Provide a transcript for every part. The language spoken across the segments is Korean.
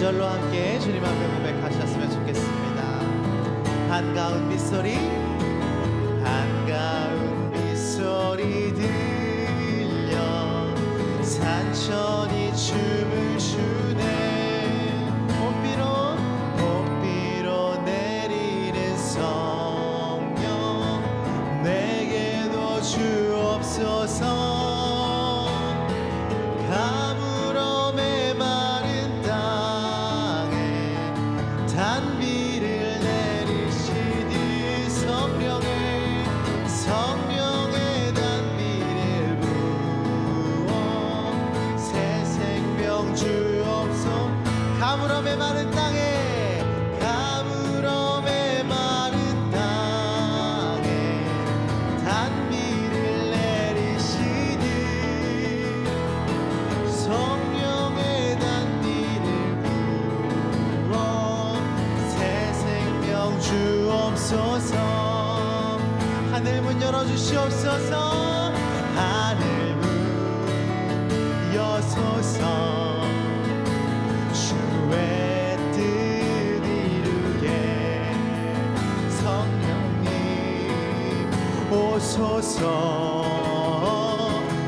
2절로 함께 주님 앞에 고백하셨으면 좋겠습니다. 한가운 빗소리 한가운 빗소리 들려 산천이 춤을 추네 봄비로 내리는 성령 내게도 주옵소서. 가물어 메마른 땅에 단비를 내리시니 성령의 단비를 부어 새 생명 주옵소서. 가물어 메마른 땅에 가물어 메마른 땅에 단비를 내리시니 성령의 단비를 부어 새 생명 주옵소서. 하늘 문 열어주시옵소서. 하늘 문 여소서. 주의 뜻 이루게 성령님 오소서.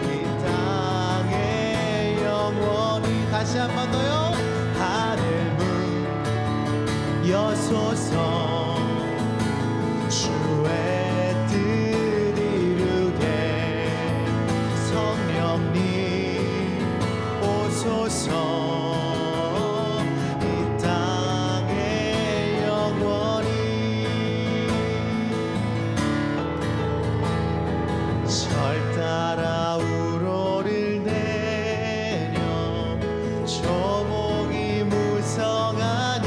이 땅에 영원히 다시 한 번 더요. 하늘 문 여소서. 주의 뜻 이루게 성령님 오소서. 이 땅에 영원히 절 따라 우로를 내려 조목이 무성하니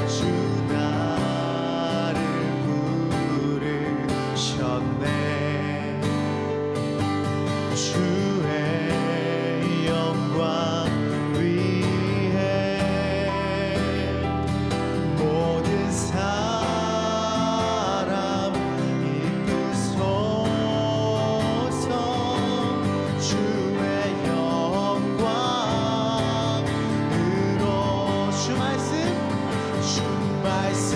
주 나를 부르셨네. 주의 영광 위에 모든 사람 이끄소서. 주의 영광으로 주 말씀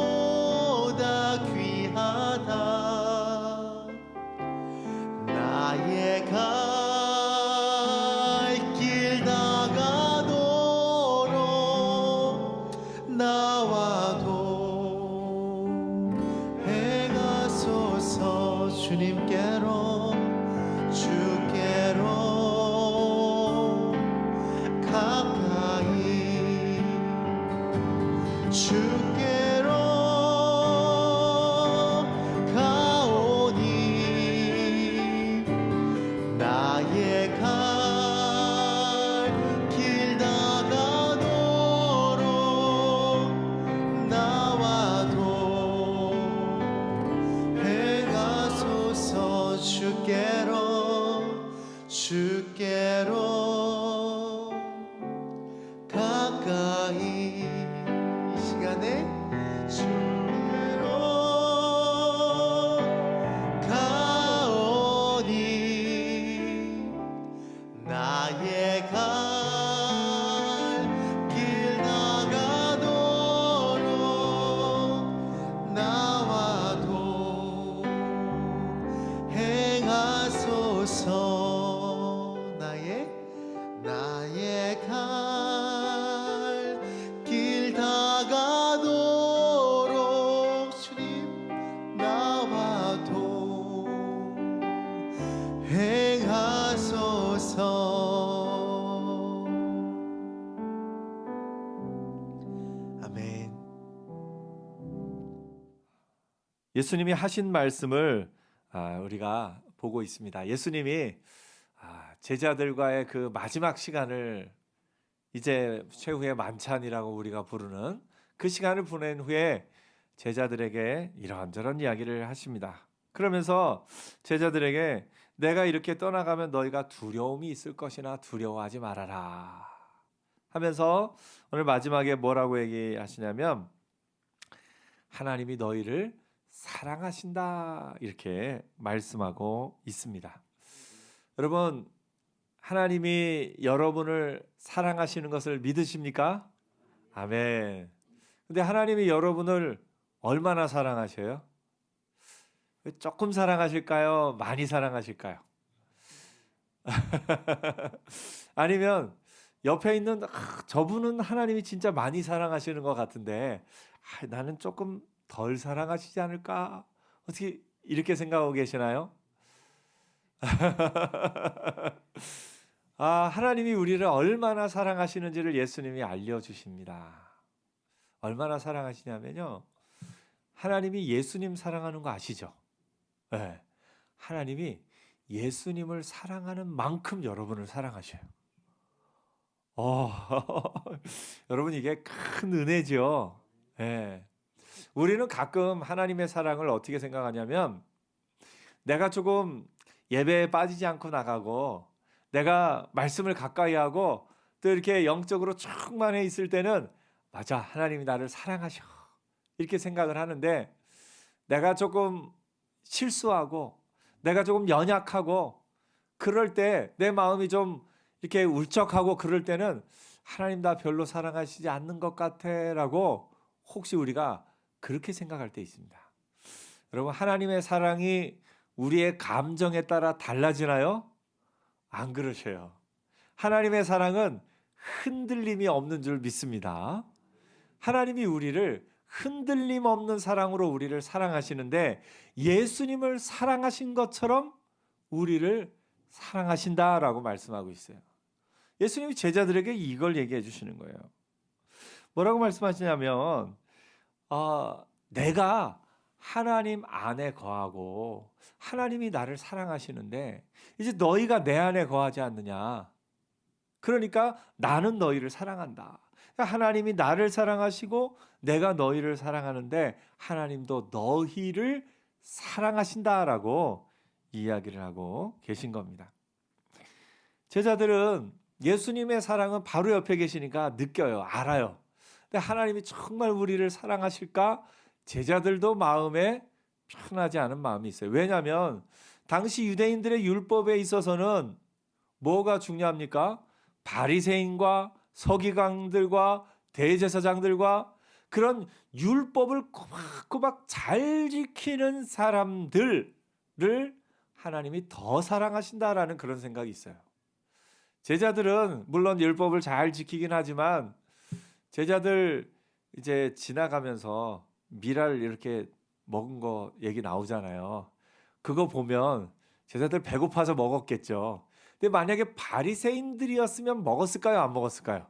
생명보다 귀하다. 나의 갈 길 다가도록 나와도 행하소서. 주님께로 주께로 가까이 주께로 가오니 나의 갈 길 다가도록 나와도 행하소서. 주께로 가까이 이 시간에 주께로 가오니 나의 갈 길 다가도록 나와도 행하소서. 나의 갈 길 다가도록 주님 나와도 행하소서. 아멘. 예수님이 하신 말씀을 우리가 보고 있습니다. 예수님이 제자들과의 그 마지막 시간을 이제 최후의 만찬이라고 우리가 부르는 그 시간을 보낸 후에 제자들에게 이런저런 이야기를 하십니다. 그러면서 제자들에게 내가 이렇게 떠나가면 너희가 두려움이 있을 것이나 두려워하지 말아라 하면서 오늘 마지막에 뭐라고 얘기하시냐면 하나님이 너희를 사랑하신다 이렇게 말씀하고 있습니다. 여러분, 하나님이 여러분을 사랑하시는 것을 믿으십니까? 아멘. 근데 하나님이 여러분을 얼마나 사랑하셔요? 조금 사랑하실까요? 많이 사랑하실까요? 아니면 옆에 있는 저분은 하나님이 진짜 많이 사랑하시는 것 같은데 나는 조금 덜 사랑하시지 않을까? 어떻게 이렇게 생각하고 계시나요? 하나님이 우리를 얼마나 사랑하시는지를 예수님이 알려주십니다. 얼마나 사랑하시냐면요, 하나님이 예수님 사랑하는 거 아시죠? 네. 하나님이 예수님을 사랑하는 만큼 여러분을 사랑하셔요. 여러분, 이게 큰 은혜죠. 네. 우리는 가끔 하나님의 사랑을 어떻게 생각하냐면, 내가 조금 예배에 빠지지 않고 나가고 내가 말씀을 가까이 하고 또 이렇게 영적으로 충만해 있을 때는 맞아, 하나님이 나를 사랑하셔 이렇게 생각을 하는데, 내가 조금 실수하고 내가 조금 연약하고 그럴 때 내 마음이 좀 이렇게 울적하고 그럴 때는 하나님 나 별로 사랑하시지 않는 것 같아 라고 혹시 우리가 그렇게 생각할 때 있습니다. 여러분, 하나님의 사랑이 우리의 감정에 따라 달라지나요? 안 그러셔요. 하나님의 사랑은 흔들림이 없는 줄 믿습니다. 하나님이 우리를 흔들림 없는 사랑으로 우리를 사랑하시는데, 예수님을 사랑하신 것처럼 우리를 사랑하신다라고 말씀하고 있어요. 예수님이 제자들에게 이걸 얘기해 주시는 거예요. 뭐라고 말씀하시냐면, 내가 하나님 안에 거하고 하나님이 나를 사랑하시는데 이제 너희가 내 안에 거하지 않느냐. 그러니까 나는 너희를 사랑한다. 하나님이 나를 사랑하시고 내가 너희를 사랑하는데 하나님도 너희를 사랑하신다라고 이야기를 하고 계신 겁니다. 제자들은 예수님의 사랑은 바로 옆에 계시니까 느껴요. 알아요. 근데 하나님이 정말 우리를 사랑하실까? 제자들도 마음에 편하지 않은 마음이 있어요. 왜냐하면 당시 유대인들의 율법에 있어서는 뭐가 중요합니까? 바리새인과 서기관들과 대제사장들과 그런 율법을 꼬박꼬박 잘 지키는 사람들을 하나님이 더 사랑하신다라는 그런 생각이 있어요. 제자들은 물론 율법을 잘 지키긴 하지만 제자들 이제 지나가면서 미랄 이렇게 먹은 거 얘기 나오잖아요. 그거 보면 제자들 배고파서 먹었겠죠. 근데 만약에 바리새인들이었으면 먹었을까요? 안 먹었을까요?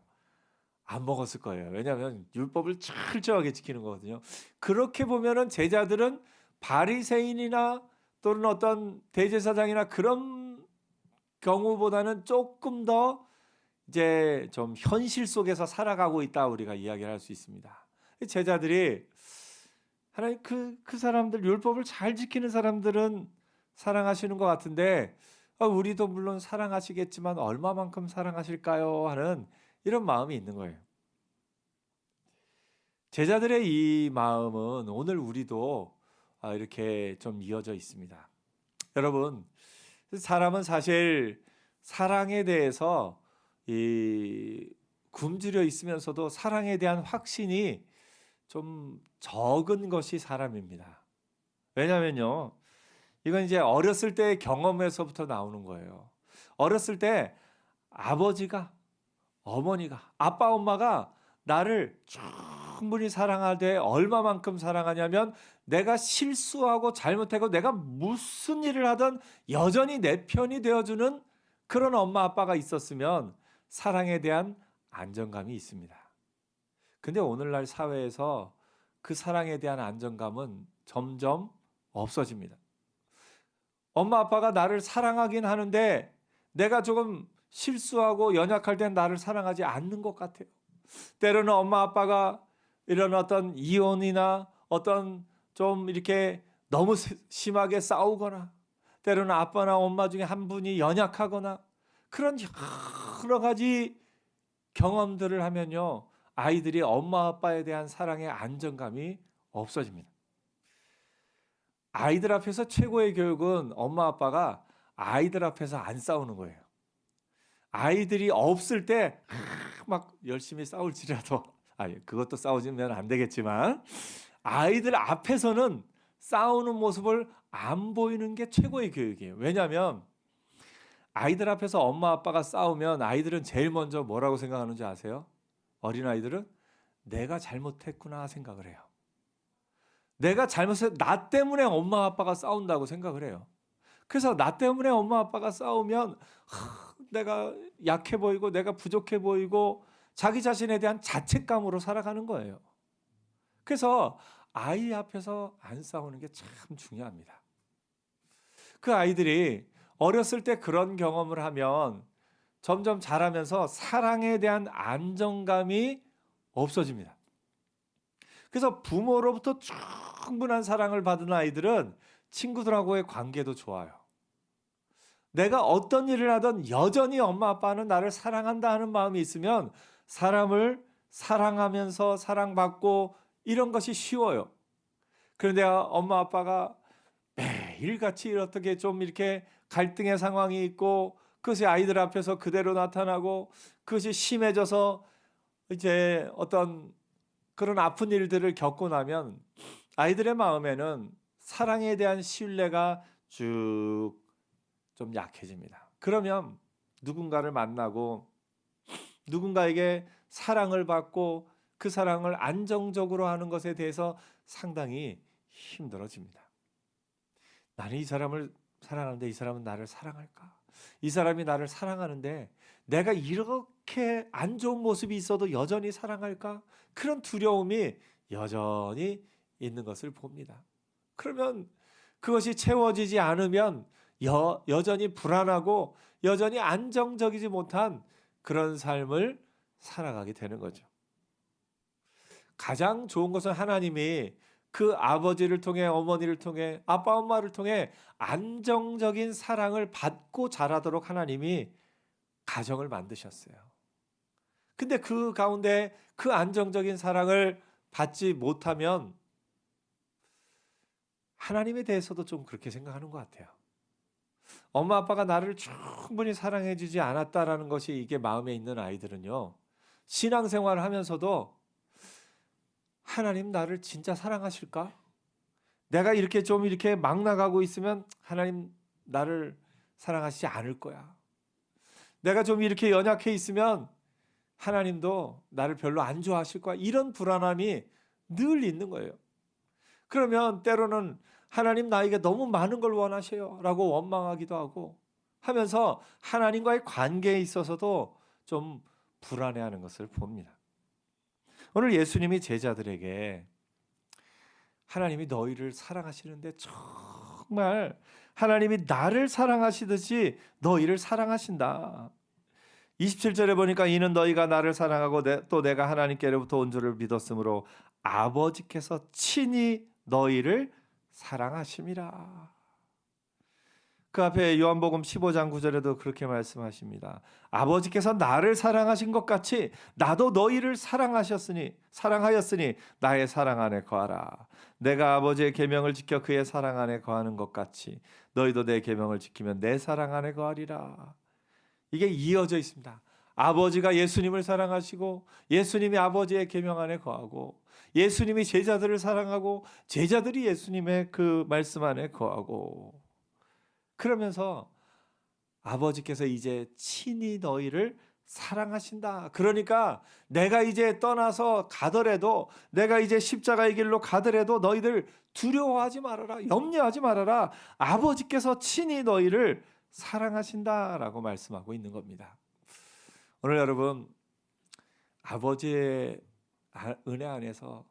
안 먹었을 거예요. 왜냐하면 율법을 철저하게 지키는 거거든요. 그렇게 보면은 제자들은 바리새인이나 또는 어떤 대제사장이나 그런 경우보다는 조금 더 이제 좀 현실 속에서 살아가고 있다 우리가 이야기를 할 수 있습니다. 제자들이 하나님 그 사람들 율법을 잘 지키는 사람들은 사랑하시는 것 같은데 우리도 물론 사랑하시겠지만 얼마만큼 사랑하실까요? 하는 이런 마음이 있는 거예요. 제자들의 이 마음은 오늘 우리도 이렇게 좀 이어져 있습니다. 여러분, 사람은 사실 사랑에 대해서 굶주려 있으면서도 사랑에 대한 확신이 좀 적은 것이 사람입니다. 왜냐면요, 이건 이제 어렸을 때의 경험에서부터 나오는 거예요. 어렸을 때 아버지가, 어머니가, 아빠, 엄마가 나를 충분히 사랑하되 얼마만큼 사랑하냐면 내가 실수하고 잘못하고 내가 무슨 일을 하든 여전히 내 편이 되어주는 그런 엄마, 아빠가 있었으면 사랑에 대한 안정감이 있습니다. 근데 오늘날 사회에서 그 사랑에 대한 안정감은 점점 없어집니다. 엄마, 아빠가 나를 사랑하긴 하는데 내가 조금 실수하고 연약할 땐 나를 사랑하지 않는 것 같아요. 때로는 엄마, 아빠가 이런 어떤 이혼이나 어떤 좀 이렇게 너무 심하게 싸우거나 때로는 아빠나 엄마 중에 한 분이 연약하거나 그런 여러 가지 경험들을 하면요, 아이들이 엄마 아빠에 대한 사랑의 안정감이 없어집니다. 아이들 앞에서 최고의 교육은 엄마 아빠가 아이들 앞에서 안 싸우는 거예요. 아이들이 없을 때 막 열심히 싸울지라도 그것도 싸우지면 안 되겠지만 아이들 앞에서는 싸우는 모습을 안 보이는 게 최고의 교육이에요. 왜냐하면 아이들 앞에서 엄마 아빠가 싸우면 아이들은 제일 먼저 뭐라고 생각하는지 아세요? 어린아이들은 내가 잘못했구나 생각을 해요. 내가 잘못해서 나 때문에 엄마 아빠가 싸운다고 생각을 해요. 그래서 나 때문에 엄마 아빠가 싸우면 내가 약해 보이고 내가 부족해 보이고 자기 자신에 대한 자책감으로 살아가는 거예요. 그래서 아이 앞에서 안 싸우는 게 참 중요합니다. 그 아이들이 어렸을 때 그런 경험을 하면 점점 자라면서 사랑에 대한 안정감이 없어집니다. 그래서 부모로부터 충분한 사랑을 받은 아이들은 친구들하고의 관계도 좋아요. 내가 어떤 일을 하든 여전히 엄마 아빠는 나를 사랑한다 하는 마음이 있으면 사람을 사랑하면서 사랑받고 이런 것이 쉬워요. 그런데 엄마 아빠가 매일같이 어떻게 좀 이렇게 갈등의 상황이 있고 그것이 아이들 앞에서 그대로 나타나고 그것이 심해져서 이제 어떤 그런 아픈 일들을 겪고 나면 아이들의 마음에는 사랑에 대한 신뢰가 쭉 좀 약해집니다. 그러면 누군가를 만나고 누군가에게 사랑을 받고 그 사랑을 안정적으로 하는 것에 대해서 상당히 힘들어집니다. 나는 이 사람을 사랑하는데 이 사람은 나를 사랑할까? 이 사람이 나를 사랑하는데 내가 이렇게 안 좋은 모습이 있어도 여전히 사랑할까? 그런 두려움이 여전히 있는 것을 봅니다. 그러면 그것이 채워지지 않으면 여전히 불안하고 여전히 안정적이지 못한 그런 삶을 살아가게 되는 거죠. 가장 좋은 것은 하나님이 그 아버지를 통해 어머니를 통해 아빠 엄마를 통해 안정적인 사랑을 받고 자라도록 하나님이 가정을 만드셨어요. 근데 그 가운데 그 안정적인 사랑을 받지 못하면 하나님에 대해서도 좀 그렇게 생각하는 것 같아요. 엄마 아빠가 나를 충분히 사랑해 주지 않았다라는 것이 이게 마음에 있는 아이들은요. 신앙생활을 하면서도 하나님 나를 진짜 사랑하실까? 내가 이렇게 좀 이렇게 막 나가고 있으면 하나님 나를 사랑하시지 않을 거야. 내가 좀 이렇게 연약해 있으면 하나님도 나를 별로 안 좋아하실 거야. 이런 불안함이 늘 있는 거예요. 그러면 때로는 하나님 나에게 너무 많은 걸 원하셔요 라고 원망하기도 하고 하면서 하나님과의 관계에 있어서도 좀 불안해하는 것을 봅니다. 오늘 예수님이 제자들에게 하나님이 너희를 사랑하시는데 정말 하나님이 나를 사랑하시듯이 너희를 사랑하신다. 27절에 보니까 이는 너희가 나를 사랑하고 또 내가 하나님께로부터 온 줄을 믿었으므로 아버지께서 친히 너희를 사랑하심이라. 그 앞에 요한복음 15장 9절에도 그렇게 말씀하십니다. 아버지께서 나를 사랑하신 것 같이 나도 너희를 사랑하였으니 나의 사랑 안에 거하라. 내가 아버지의 계명을 지켜 그의 사랑 안에 거하는 것 같이 너희도 내 계명을 지키면 내 사랑 안에 거하리라. 이게 이어져 있습니다. 아버지가 예수님을 사랑하시고 예수님이 아버지의 계명 안에 거하고 예수님이 제자들을 사랑하고 제자들이 예수님의 그 말씀 안에 거하고 그러면서 아버지께서 이제 친히 너희를 사랑하신다. 그러니까 내가 이제 떠나서 가더라도 내가 이제 십자가의 길로 가더라도 너희들 두려워하지 말아라. 염려하지 말아라. 아버지께서 친히 너희를 사랑하신다라고 말씀하고 있는 겁니다. 오늘 여러분 아버지의 은혜 안에서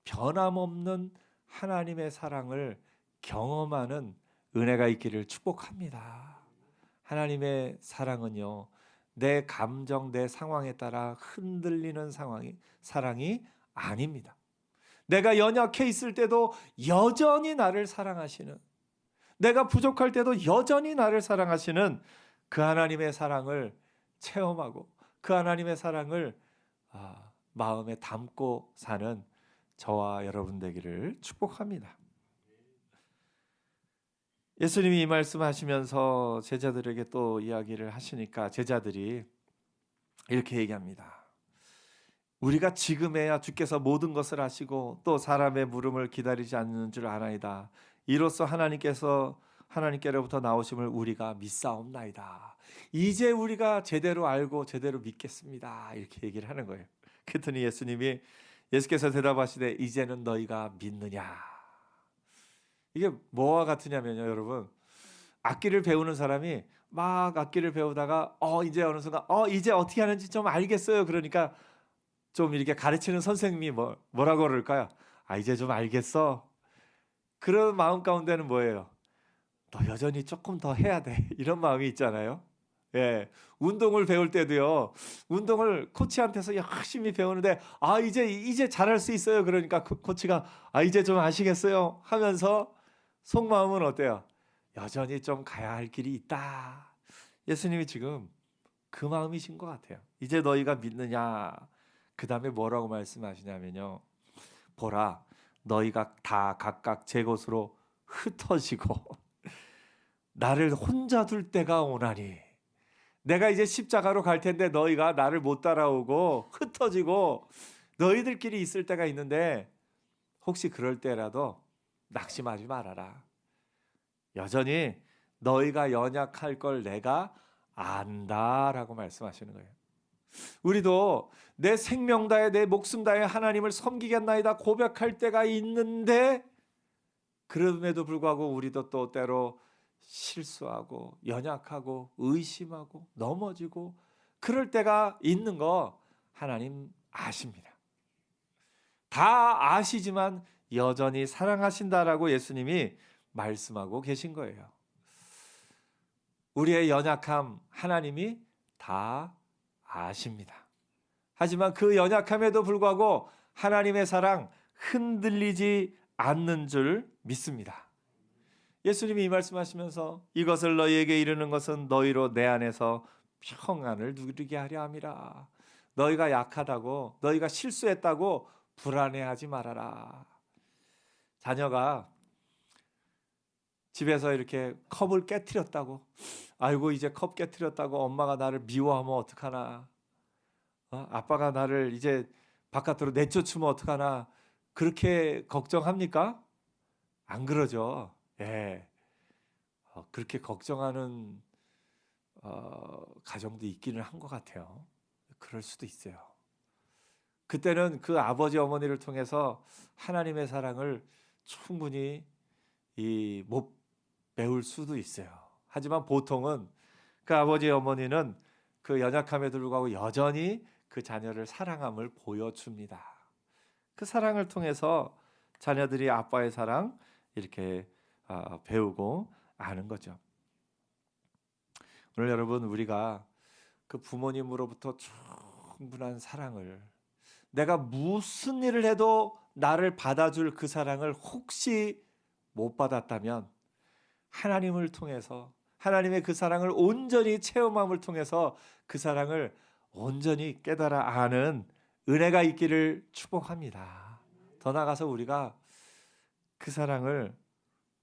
변함없는 하나님의 사랑을 경험하는 은혜가 있기를 축복합니다. 하나님의 사랑은요, 내 감정, 내 상황에 따라 흔들리는 사랑이 아닙니다. 내가 연약해 있을 때도 여전히 나를 사랑하시는, 내가 부족할 때도 여전히 나를 사랑하시는 그 하나님의 사랑을 체험하고 그 하나님의 사랑을 마음에 담고 사는 저와 여러분 되기를 축복합니다. 예수님이 이 말씀하시면서 제자들에게 또 이야기를 하시니까 제자들이 이렇게 얘기합니다. 우리가 지금에야 주께서 모든 것을 아시고 또 사람의 물음을 기다리지 않는 줄 아나이다. 이로써 하나님께로부터 나오심을 우리가 믿사옵나이다. 이제 우리가 제대로 알고 제대로 믿겠습니다. 이렇게 얘기를 하는 거예요. 그랬더니 예수께서 대답하시되 이제는 너희가 믿느냐. 이게 뭐와 같으냐면요, 여러분. 악기를 배우는 사람이 막 악기를 배우다가 이제 어느 순간 이제 어떻게 하는지 좀 알겠어요. 그러니까 좀 이렇게 가르치는 선생님이 뭐라고 그럴까요? 이제 좀 알겠어. 그런 마음 가운데는 뭐예요? 너 여전히 조금 더 해야 돼. 이런 마음이 있잖아요. 예, 운동을 배울 때도요. 운동을 코치한테서 열심히 배우는데 이제 잘할 수 있어요. 그러니까 코치가 이제 좀 아시겠어요? 하면서 속마음은 어때요? 여전히 좀 가야 할 길이 있다. 예수님이 지금 그 마음이신 것 같아요. 이제 너희가 믿느냐? 그 다음에 뭐라고 말씀하시냐면요. 보라, 너희가 다 각각 제 곳으로 흩어지고 나를 혼자 둘 때가 오나니. 내가 이제 십자가로 갈 텐데 너희가 나를 못 따라오고 흩어지고 너희들끼리 있을 때가 있는데 혹시 그럴 때라도 낙심하지 말아라. 여전히 너희가 연약할 걸 내가 안다라고 말씀하시는 거예요. 우리도 내 생명 다해 내 목숨 다해 하나님을 섬기겠나이다 고백할 때가 있는데 그럼에도 불구하고 우리도 또 때로 실수하고 연약하고 의심하고 넘어지고 그럴 때가 있는 거 하나님 아십니다. 다 아시지만 여전히 사랑하신다라고 예수님이 말씀하고 계신 거예요. 우리의 연약함 하나님이 다 아십니다. 하지만 그 연약함에도 불구하고 하나님의 사랑 흔들리지 않는 줄 믿습니다. 예수님이 이 말씀하시면서 이것을 너희에게 이르는 것은 너희로 내 안에서 평안을 누리게 하려 함이라. 너희가 약하다고 너희가 실수했다고 불안해하지 말아라. 자녀가 집에서 이렇게 컵을 깨트렸다고 아이고 이제 컵 깨트렸다고 엄마가 나를 미워하면 어떡하나, 아빠가 나를 이제 바깥으로 내쫓으면 어떡하나 그렇게 걱정합니까? 안 그러죠. 예. 그렇게 걱정하는 가정도 있기는 한 것 같아요. 그럴 수도 있어요. 그때는 그 아버지 어머니를 통해서 하나님의 사랑을 충분히 못 배울 수도 있어요. 하지만 보통은 그 아버지 어머니는 그 연약함에도 불구하고 여전히 그 자녀를 사랑함을 보여줍니다. 그 사랑을 통해서 자녀들이 아빠의 사랑 이렇게 배우고 아는 거죠. 오늘 여러분 우리가 그 부모님으로부터 충분한 사랑을 내가 무슨 일을 해도 나를 받아줄 그 사랑을 혹시 못 받았다면 하나님을 통해서 하나님의 그 사랑을 온전히 체험함을 통해서 그 사랑을 온전히 깨달아 아는 은혜가 있기를 축복합니다. 더 나아가서 우리가 그 사랑을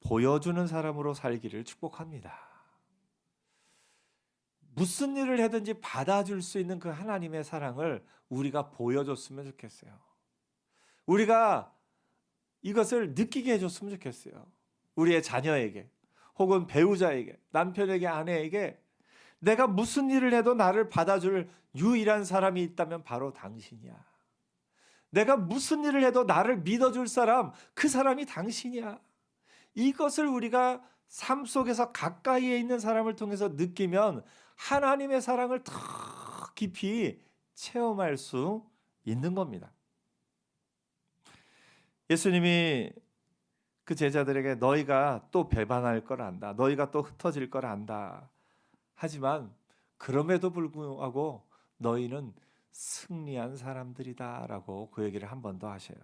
보여주는 사람으로 살기를 축복합니다. 무슨 일을 하든지 받아줄 수 있는 그 하나님의 사랑을 우리가 보여줬으면 좋겠어요. 우리가 이것을 느끼게 해줬으면 좋겠어요. 우리의 자녀에게 혹은 배우자에게 남편에게 아내에게 내가 무슨 일을 해도 나를 받아줄 유일한 사람이 있다면 바로 당신이야. 내가 무슨 일을 해도 나를 믿어줄 사람 그 사람이 당신이야. 이것을 우리가 삶 속에서 가까이에 있는 사람을 통해서 느끼면 하나님의 사랑을 더 깊이 체험할 수 있는 겁니다. 예수님이 그 제자들에게 너희가 또 배반할 걸 안다. 너희가 또 흩어질 걸 안다. 하지만 그럼에도 불구하고 너희는 승리한 사람들이다 라고 그 얘기를 한 번 더 하셔요.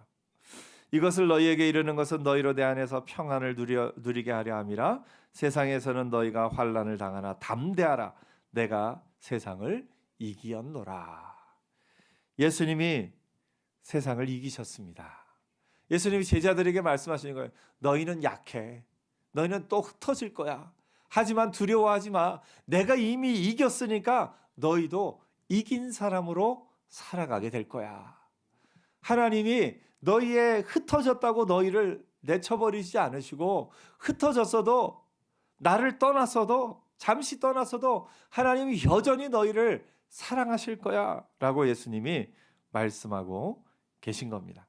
이것을 너희에게 이르는 것은 너희로 내 안에서 평안을 누리게 하려 함이라. 세상에서는 너희가 환난을 당하나 담대하라. 내가 세상을 이기었노라. 예수님이 세상을 이기셨습니다. 예수님이 제자들에게 말씀하시는 거예요. 너희는 약해. 너희는 또 흩어질 거야. 하지만 두려워하지 마. 내가 이미 이겼으니까 너희도 이긴 사람으로 살아가게 될 거야. 하나님이 너희의 흩어졌다고 너희를 내쳐버리지 않으시고, 흩어졌어도 나를 떠났어도 잠시 떠났어도 하나님이 여전히 너희를 사랑하실 거야 라고 예수님이 말씀하고 계신 겁니다.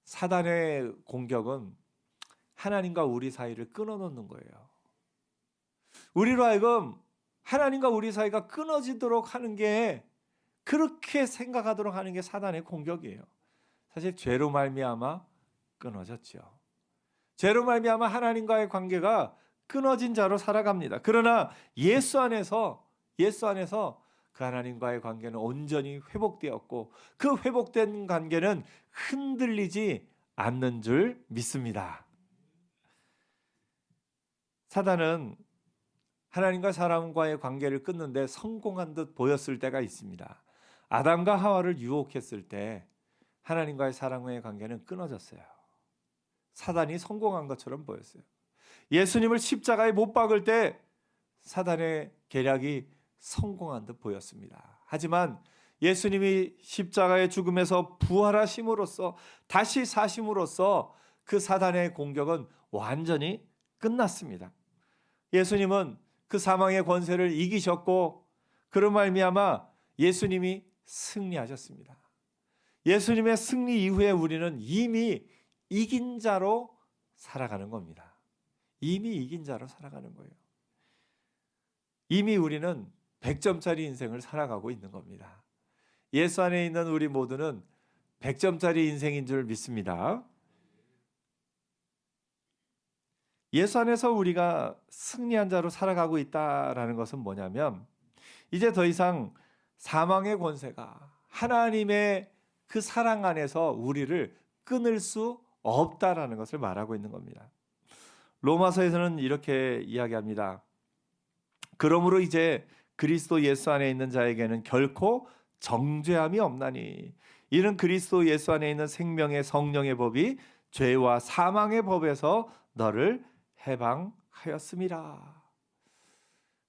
사단의 공격은 하나님과 우리 사이를 끊어놓는 거예요. 우리로 하여금 하나님과 우리 사이가 끊어지도록 하는 게, 그렇게 생각하도록 하는 게 사단의 공격이에요. 사실 죄로 말미암아 끊어졌죠. 죄로 말미암아 하나님과의 관계가 끊어진 자로 살아갑니다. 그러나 예수 안에서 그 하나님과의 관계는 온전히 회복되었고, 그 회복된 관계는 흔들리지 않는 줄 믿습니다. 사단은 하나님과 사람과의 관계를 끊는데 성공한 듯 보였을 때가 있습니다. 아담과 하와를 유혹했을 때 하나님과의 사랑과의 관계는 끊어졌어요. 사단이 성공한 것처럼 보였어요. 예수님을 십자가에 못 박을 때 사단의 계략이 성공한 듯 보였습니다. 하지만 예수님이 십자가의 죽음에서 부활하심으로써, 다시 사심으로써 그 사단의 공격은 완전히 끝났습니다. 예수님은 그 사망의 권세를 이기셨고, 그런 말미암아 예수님이 승리하셨습니다. 예수님의 승리 이후에 우리는 이미 이긴 자로 살아가는 겁니다. 이미 이긴 자로 살아가는 거예요. 이미 우리는 100점짜리 인생을 살아가고 있는 겁니다. 예수 안에 있는 우리 모두는 100점짜리 인생인 줄 믿습니다. 예수 안에서 우리가 승리한 자로 살아가고 있다라는 것은 뭐냐면, 이제 더 이상 사망의 권세가 하나님의 그 사랑 안에서 우리를 끊을 수 없다라는 것을 말하고 있는 겁니다. 로마서에서는 이렇게 이야기합니다. 그러므로 이제 그리스도 예수 안에 있는 자에게는 결코 정죄함이 없나니, 이는 그리스도 예수 안에 있는 생명의 성령의 법이 죄와 사망의 법에서 너를 해방하였음이라.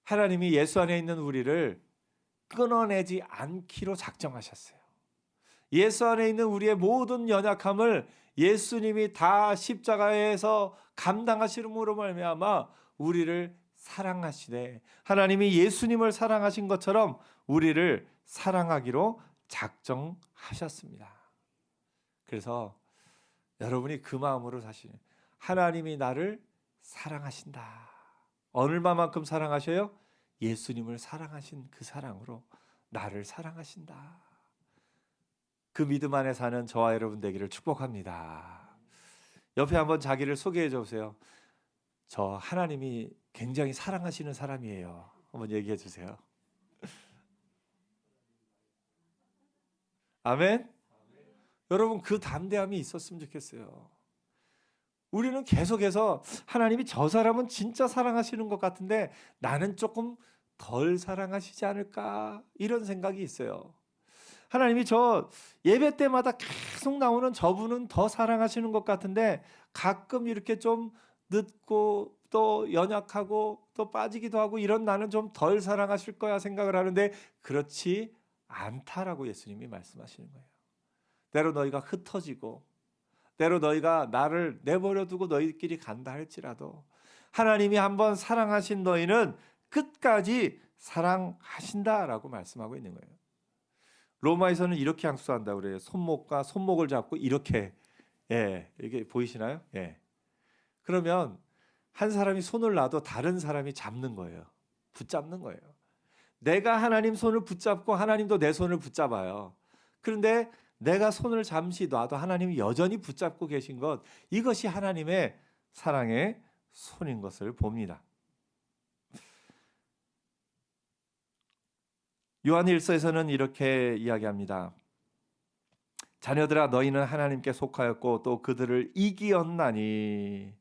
하나님이 예수 안에 있는 우리를 끊어내지 않기로 작정하셨어요. 예수 안에 있는 우리의 모든 연약함을 예수님이 다 십자가에서 감당하심으로 말미암아 우리를 사랑하시되, 하나님이 예수님을 사랑하신 것처럼 우리를 사랑하기로 작정하셨습니다. 그래서 여러분이 그 마음으로 사실 하나님이 나를 사랑하신다. 얼마만큼 사랑하셔요? 예수님을 사랑하신 그 사랑으로 나를 사랑하신다. 그 믿음 안에 사는 저와 여러분 되기를 축복합니다. 옆에 한번 자기를 소개해 주세요. 저 하나님이 굉장히 사랑하시는 사람이에요. 한번 얘기해 주세요. 아멘? 여러분, 그 담대함이 있었으면 좋겠어요. 우리는 계속해서 하나님이 저 사람은 진짜 사랑하시는 것 같은데 나는 조금 덜 사랑하시지 않을까, 이런 생각이 있어요. 하나님이 저 예배 때마다 계속 나오는 저분은 더 사랑하시는 것 같은데 가끔 이렇게 좀 늦고 또 연약하고 또 빠지기도 하고 이런 나는 좀 덜 사랑하실 거야 생각을 하는데, 그렇지 않다라고 예수님이 말씀하시는 거예요. 때로 너희가 흩어지고 때로 너희가 나를 내버려 두고 너희끼리 간다 할지라도 하나님이 한번 사랑하신 너희는 끝까지 사랑하신다라고 말씀하고 있는 거예요. 로마에서는 이렇게 항수한다고 그래요. 손목과 손목을 잡고 이렇게, 이게 보이시나요? 그러면 한 사람이 손을 놔도 다른 사람이 잡는 거예요. 붙잡는 거예요. 내가 하나님 손을 붙잡고 하나님도 내 손을 붙잡아요. 그런데 내가 손을 잠시 놔도 하나님이 여전히 붙잡고 계신 것, 이것이 하나님의 사랑의 손인 것을 봅니다. 요한 1서에서는 이렇게 이야기합니다. 자녀들아, 너희는 하나님께 속하였고 또 그들을 이기었나니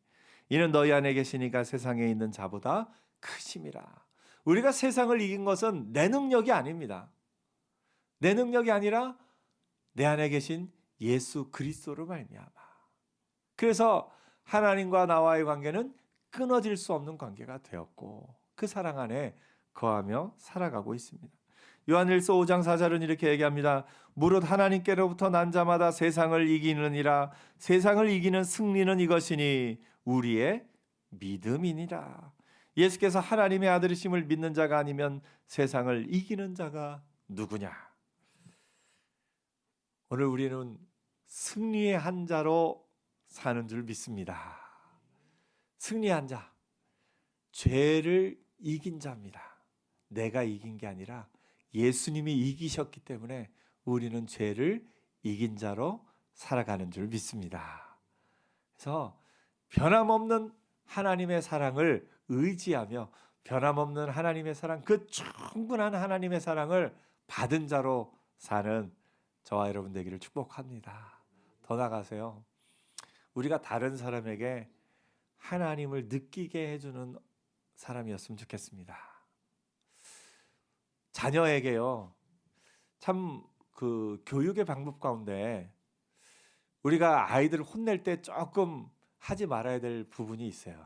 이는 너희 안에 계시니까 세상에 있는 자보다 크심이라. 우리가 세상을 이긴 것은 내 능력이 아닙니다. 내 능력이 아니라 내 안에 계신 예수 그리스도로 말미암아. 그래서 하나님과 나와의 관계는 끊어질 수 없는 관계가 되었고 그 사랑 안에 거하며 살아가고 있습니다. 요한일서 5장 4절은 이렇게 얘기합니다. 무릇 하나님께로부터 난 자마다 세상을 이기느니라. 세상을 이기는 승리는 이것이니 우리의 믿음이니라. 예수께서 하나님의 아들이심을 믿는 자가 아니면 세상을 이기는 자가 누구냐? 오늘 우리는 승리의 한 자로 사는 줄 믿습니다. 승리의 한 자, 죄를 이긴 자입니다. 내가 이긴 게 아니라 예수님이 이기셨기 때문에 우리는 죄를 이긴 자로 살아가는 줄 믿습니다. 그래서 변함없는 하나님의 사랑을 의지하며 변함없는 하나님의 사랑, 그 충분한 하나님의 사랑을 받은 자로 사는 저와 여러분 되기를 축복합니다. 더 나아가세요. 우리가 다른 사람에게 하나님을 느끼게 해주는 사람이었으면 좋겠습니다. 자녀에게요, 참 그 교육의 방법 가운데 우리가 아이들을 혼낼 때 조금 하지 말아야 될 부분이 있어요.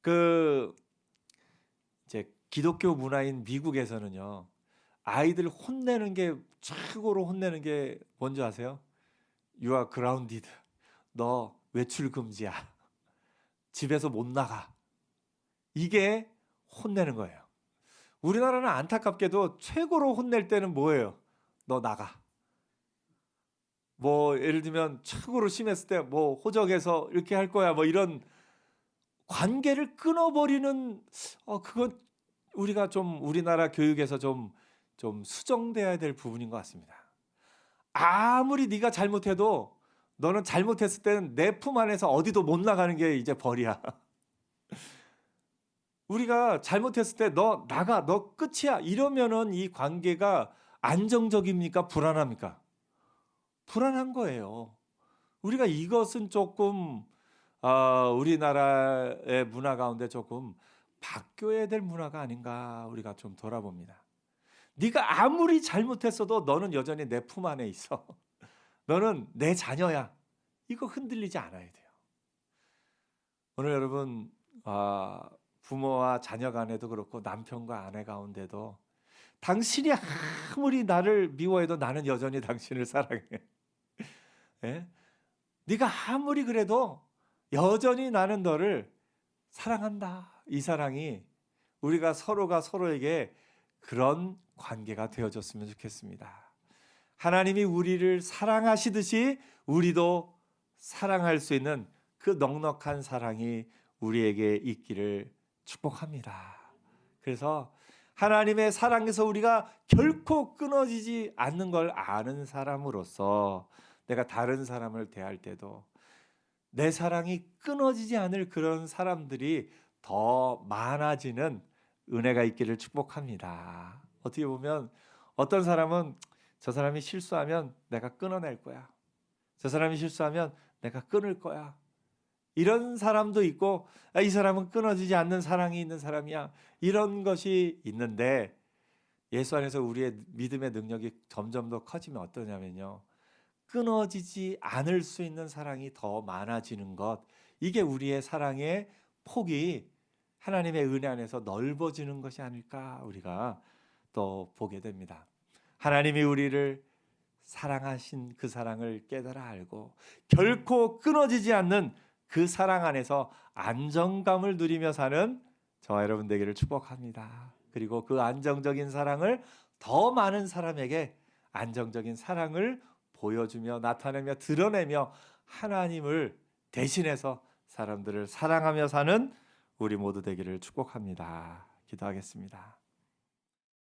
그 이제 기독교 문화인 미국에서는요, 아이들 혼내는 게 최고로 혼내는 게 뭔지 아세요? You are grounded. 너 외출 금지야. 집에서 못 나가. 이게 혼내는 거예요. 우리나라는 안타깝게도 최고로 혼낼 때는 뭐예요? 너 나가. 뭐 예를 들면 최고로 심했을 때 뭐 호적에서 이렇게 할 거야. 뭐 이런 관계를 끊어버리는 그건 우리가 좀 우리나라 교육에서 좀 수정돼야 될 부분인 것 같습니다. 아무리 네가 잘못해도 너는 잘못했을 때는 내 품 안에서 어디도 못 나가는 게 이제 벌이야. 우리가 잘못했을 때 너 나가, 너 끝이야 이러면은 이 관계가 안정적입니까? 불안합니까? 불안한 거예요. 우리가 이것은 조금 우리나라의 문화 가운데 조금 바뀌어야 될 문화가 아닌가 우리가 좀 돌아봅니다. 네가 아무리 잘못했어도 너는 여전히 내 품 안에 있어. 너는 내 자녀야. 이거 흔들리지 않아야 돼요. 오늘 여러분 부모와 자녀 간에도 그렇고 남편과 아내 가운데도 당신이 아무리 나를 미워해도 나는 여전히 당신을 사랑해. 예? 네가 아무리 그래도 여전히 나는 너를 사랑한다. 이 사랑이 우리가 서로가 서로에게 그런 관계가 되어졌으면 좋겠습니다. 하나님이 우리를 사랑하시듯이 우리도 사랑할 수 있는 그 넉넉한 사랑이 우리에게 있기를 축복합니다. 그래서 하나님의 사랑에서 우리가 결코 끊어지지 않는 걸 아는 사람으로서 내가 다른 사람을 대할 때도 내 사랑이 끊어지지 않을 그런 사람들이 더 많아지는 은혜가 있기를 축복합니다. 어떻게 보면 어떤 사람은 저 사람이 실수하면 내가 끊어낼 거야. 저 사람이 실수하면 내가 끊을 거야. 이런 사람도 있고 이 사람은 끊어지지 않는 사랑이 있는 사람이야. 이런 것이 있는데 예수 안에서 우리의 믿음의 능력이 점점 더 커지면 어떠냐면요. 끊어지지 않을 수 있는 사랑이 더 많아지는 것. 이게 우리의 사랑의 폭이 하나님의 은혜 안에서 넓어지는 것이 아닐까 우리가 또 보게 됩니다. 하나님이 우리를 사랑하신 그 사랑을 깨달아 알고 결코 끊어지지 않는 그 사랑 안에서 안정감을 누리며 사는 저와 여러분 되기를 축복합니다. 그리고 그 안정적인 사랑을 더 많은 사람에게 안정적인 사랑을 보여주며 나타내며 드러내며 하나님을 대신해서 사람들을 사랑하며 사는 우리 모두 되기를 축복합니다. 기도하겠습니다.